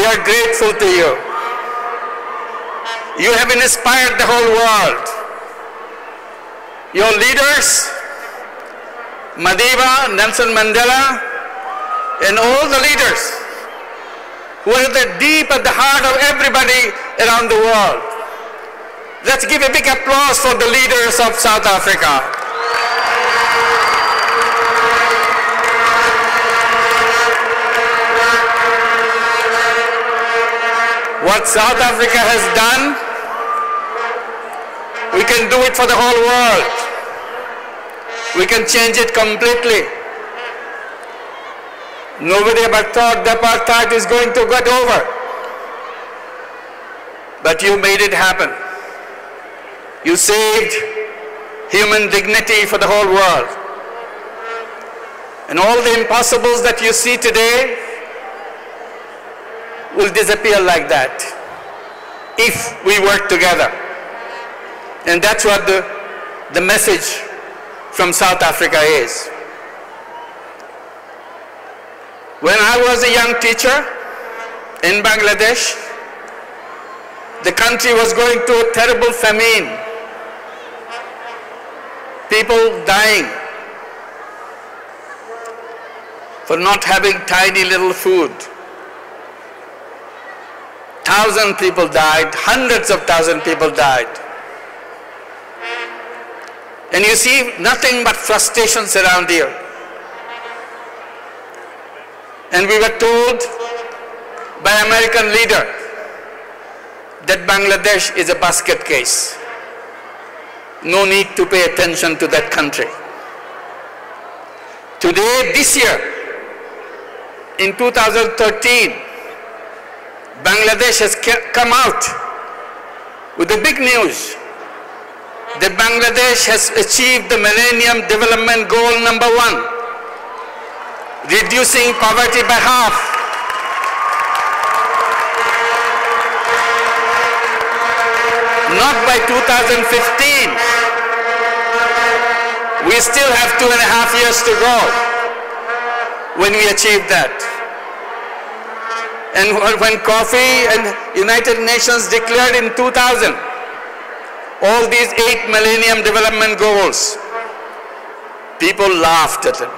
are grateful to you. You have inspired the whole world. Your leaders, Madiba, Nelson Mandela, and all the leaders who are deep at the heart of everybody around the world. Let's give a big applause for the leaders of South Africa. What South Africa has done, we can do it for the whole world. We can change it completely. Nobody ever thought the apartheid is going to get over. But you made it happen. You saved human dignity for the whole world. And all the impossibles that you see today will disappear like that if we work together. And that's what the message from South Africa is. When I was a young teacher in Bangladesh, the country was going through a terrible famine. People dying for not having tiny little food. 1,000 people died, hundreds of thousands of people died. And you see nothing but frustrations around here. And we were told by American leader that Bangladesh is a basket case. No need to pay attention to that country. Today, this year, in 2013, Bangladesh has come out with the big news that Bangladesh has achieved the Millennium Development Goal number 1, reducing poverty by half. Not by 2015. We still have 2.5 years to go when we achieve that. And when Coffee and United Nations declared in 2000 all these 8 Millennium Development Goals, people laughed at them.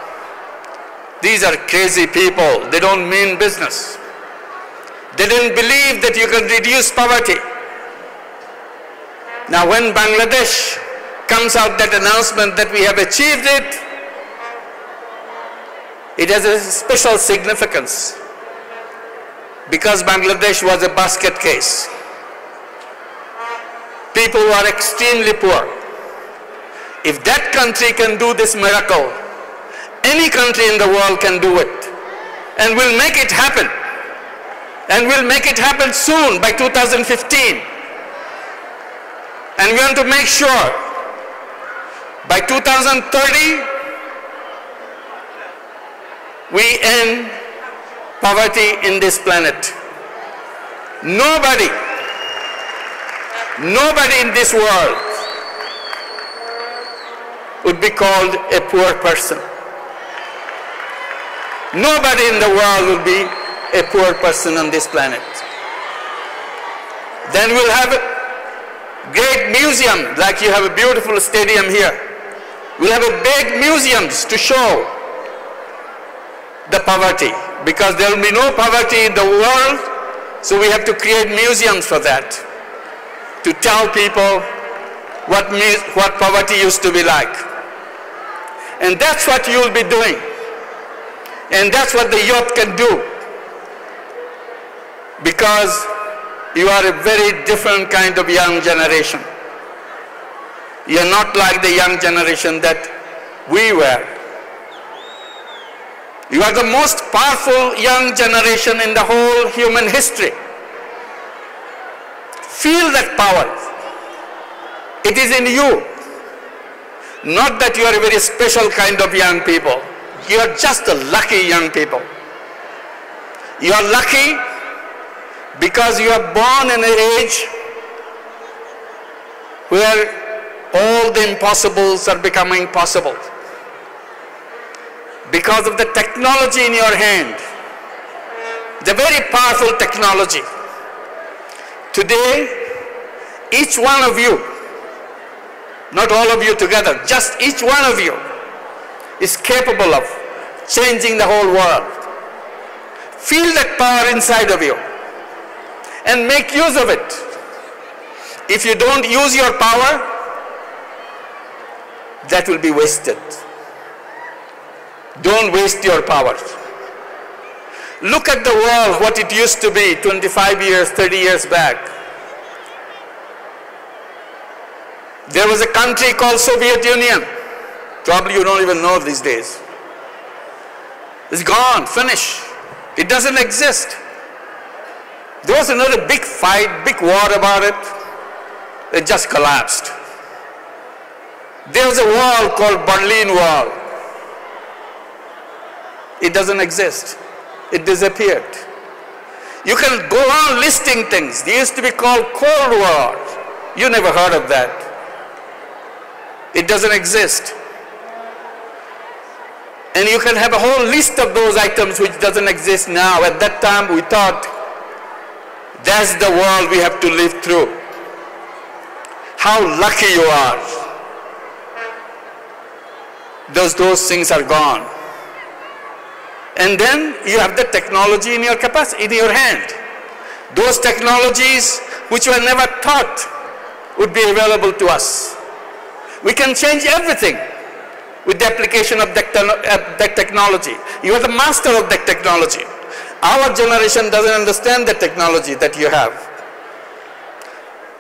These are crazy people. They don't mean business. They didn't believe that you can reduce poverty. Now when Bangladesh comes out that announcement that we have achieved it, it has a special significance because Bangladesh was a basket case. People who are extremely poor. If that country can do this miracle, any country in the world can do it. And we'll make it happen. And we'll make it happen soon, by 2015. And we want to make sure by 2030 we end poverty in this planet. Nobody in this world would be called a poor person. Nobody in the world will be a poor person on this planet. Then we'll have a great museum, like you have a beautiful stadium here. We'll have a big museums to show the poverty, because there will be no poverty in the world, so we have to create museums for that, to tell people what poverty used to be like. And that's what you'll be doing. And that's what the youth can do. Because you are a very different kind of young generation. You're not like the young generation that we were. You are the most powerful young generation in the whole human history. Feel that power. It is in you. Not that you are a very special kind of young people. You are just a lucky young people. You are lucky because you are born in an age where all the impossibles are becoming possible. Because of the technology in your hand, the very powerful technology. Today, each one of you, not all of you together, just each one of you is capable of changing the whole world. Feel that power inside of you and make use of it. If you don't use your power, that will be wasted. Don't waste your power. Look at the world, what it used to be 25 years, 30 years back. There was a country called Soviet Union. Probably you don't even know these days. It's gone, finished. It doesn't exist. There was another big fight, big war about it. It just collapsed. There was a wall called Berlin Wall. It doesn't exist. It disappeared. You can go on listing things. They used to be called Cold War. You never heard of that. It doesn't exist. And you can have a whole list of those items which doesn't exist now. At that time we thought, that's the world we have to live through. How lucky you are. Those things are gone. And then you have the technology in your capacity, in your hand. Those technologies which were never thought would be available to us. We can change everything with the application of that technology. You are the master of that technology. Our generation doesn't understand the technology that you have.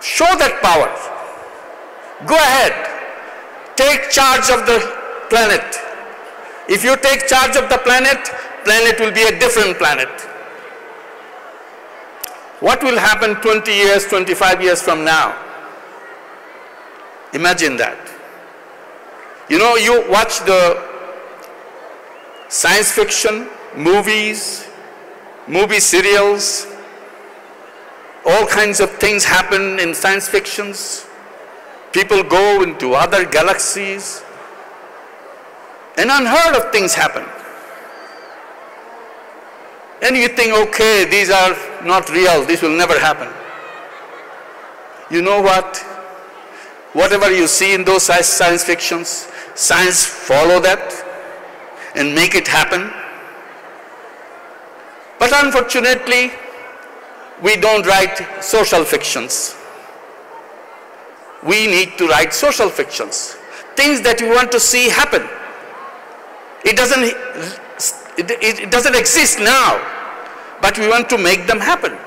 Show that power. Go ahead. Take charge of the planet. If you take charge of the planet, planet will be a different planet. What will happen 20 years, 25 years from now? Imagine that. You know, you watch the science fiction, movies, movie serials, all kinds of things happen in science fictions. People go into other galaxies, and unheard of things happen. And you think, okay, these are not real, this will never happen. You know what? Whatever you see in those science fictions, science follow that and make it happen. But unfortunately, we don't write social fictions. We need to write social fictions. Things that we want to see happen. It doesn't exist now, but we want to make them happen.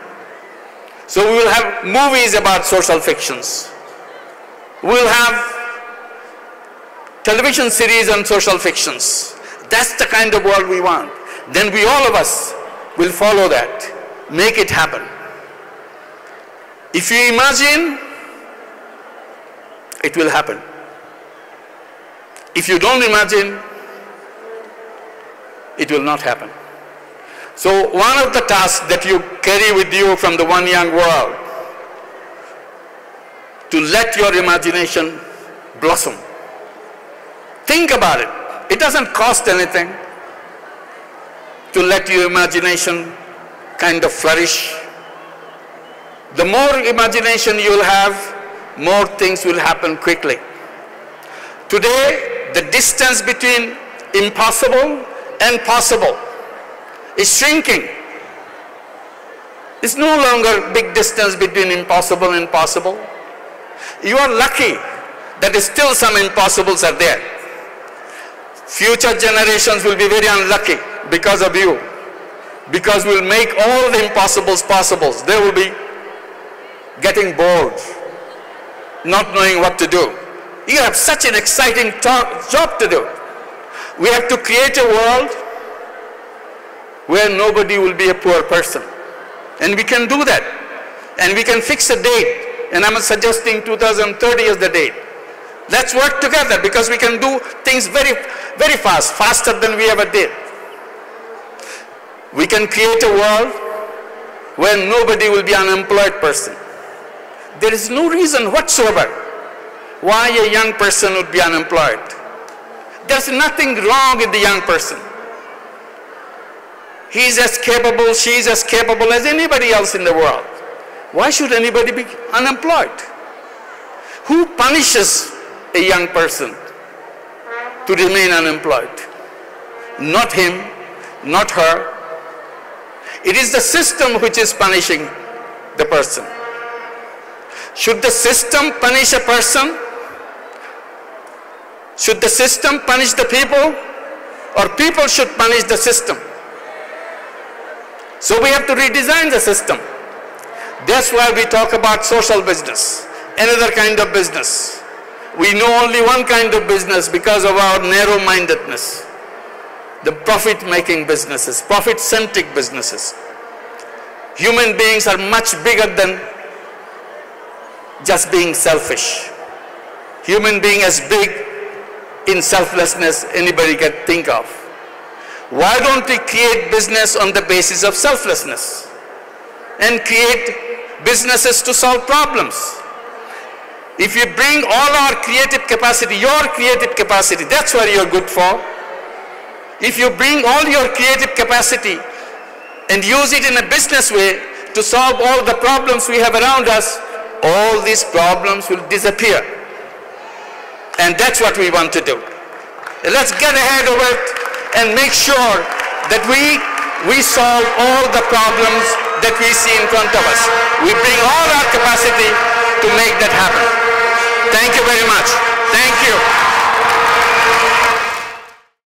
So we will have movies about social fictions. We'll have television series on social fictions. That's the kind of world we want. Then we, all of us, will follow that, make it happen. If you imagine, it will happen. If you don't imagine, it will not happen. So one of the tasks that you carry with you from the One Young World, to let your imagination blossom. Think about it. It doesn't cost anything to let your imagination kind of flourish. The more imagination you'll have, more things will happen quickly. Today, the distance between impossible and possible is shrinking. It's no longer big distance between impossible and possible. You are lucky that still some impossibles are there. Future generations will be very unlucky because of you. Because we'll make all the impossibles possibles. They will be getting bored, not knowing what to do. You have such an exciting job to do. We have to create a world where nobody will be a poor person. And we can do that. And we can fix a date. And I'm suggesting 2030 as the date. Let's work together because we can do things very, very fast, faster than we ever did. We can create a world where nobody will be an unemployed person. There is no reason whatsoever why a young person would be unemployed. There's nothing wrong with the young person. He's as capable, she's as capable as anybody else in the world. Why should anybody be unemployed? Who punishes a young person to remain unemployed? Not him, not her. It is the system which is punishing the person. Should the system punish a person? Should the system punish the people? Or people should punish the system? So we have to redesign the system. That's why we talk about social business, another kind of business. We know only one kind of business because of our narrow-mindedness. The profit-making businesses, profit-centric businesses. Human beings are much bigger than just being selfish. Human being as big in selflessness anybody can think of. Why don't we create business on the basis of selflessness and create businesses to solve problems? If you bring all our creative capacity, your creative capacity, that's what you're good for. If you bring all your creative capacity and use it in a business way to solve all the problems we have around us, all these problems will disappear. And that's what we want to do. Let's get ahead of it and make sure that we solve all the problems that we see in front of us. We bring all our capacity to make that happen. Thank you very much. Thank you.